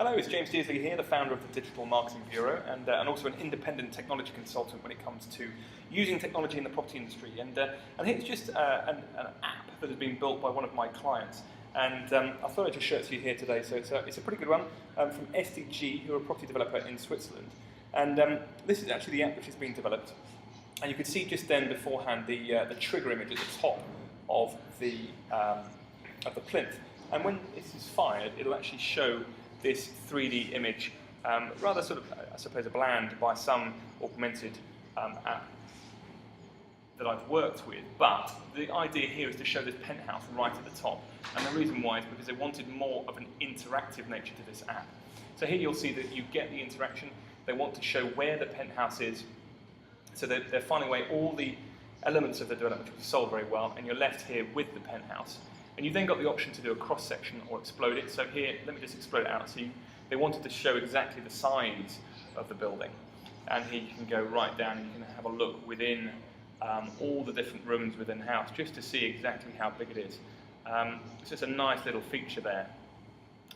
Hello, it's James Dearsley here, the founder of the Digital Marketing Bureau and also an independent technology consultant when it comes to using technology in the property industry. And here's just an app that has been built by one of my clients. And I thought I'd just show it to you here today. So it's a pretty good one from SDG, who are a property developer in Switzerland. And this is actually the app which has been developed. And you could see just then beforehand the trigger image at the top of the plinth. And when this is fired, it'll actually show this 3D image, rather sort of, I suppose, bland by some augmented app that I've worked with. But the idea here is to show this penthouse right at the top. And the reason why is because they wanted more of an interactive nature to this app. So here you'll see that you get the interaction. They want to show where the penthouse is. So they're finding away all the elements of the development which we sold very well, and you're left here with the penthouse. And you've then got the option to do a cross-section or explode it. So here, let me just explode it out. So they wanted to show exactly the size of the building. And here you can go right down and you can have a look within all the different rooms within the house just to see exactly how big it is. So it's a nice little feature there.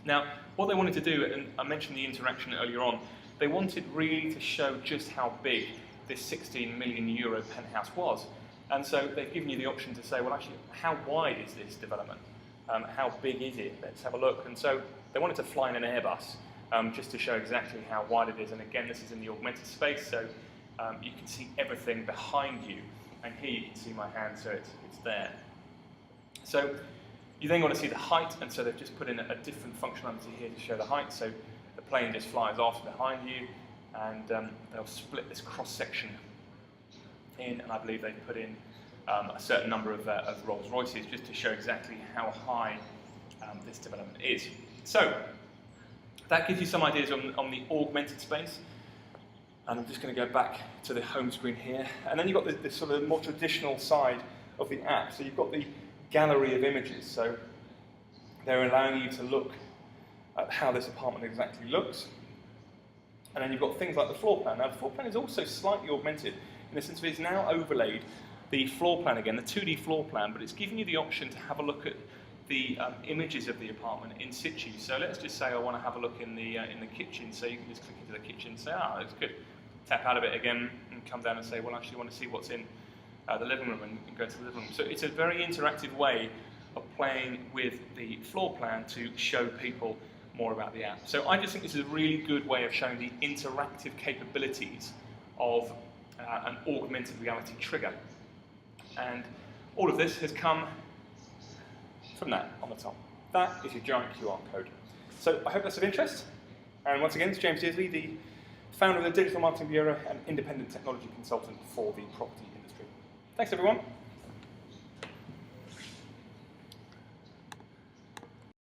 Now, what they wanted to do, and I mentioned the interaction earlier on, they wanted really to show just how big this 16 million euro penthouse was. And so they've given you the option to say, well, actually, how wide is this development? How big is it? Let's have a look. And so they wanted to fly in an Airbus just to show exactly how wide it is. And again, this is in the augmented space, so you can see everything behind you. And here you can see my hand, so it's there. So you then want to see the height, and so they've just put in a different functionality here to show the height. So the plane just flies off behind you, and they'll split this cross-section in, and I believe they put in a certain number of Rolls Royces just to show exactly how high this development is. So that gives you some ideas on the augmented space. And I'm just going to go back to the home screen here. And then you've got this sort of more traditional side of the app. So you've got the gallery of images. So they're allowing you to look at how this apartment exactly looks. And then you've got things like the floor plan. Now the floor plan is also slightly augmented in the sense that it's now overlaid the floor plan again, the 2D floor plan, but it's giving you the option to have a look at the images of the apartment in situ. So let's just say I want to have a look in the kitchen. So you can just click into the kitchen and say, ah, that's good. Tap out of it again and come down and say, well, actually, I want to see what's in the living room, and go to the living room. So it's a very interactive way of playing with the floor plan to show people more about the app. So I just think this is a really good way of showing the interactive capabilities of an augmented reality trigger. And all of this has come from that on the top. That is your giant QR code. So I hope that's of interest. And once again, it's James Dearsley, the founder of the Digital Marketing Bureau and independent technology consultant for the property industry. Thanks, everyone.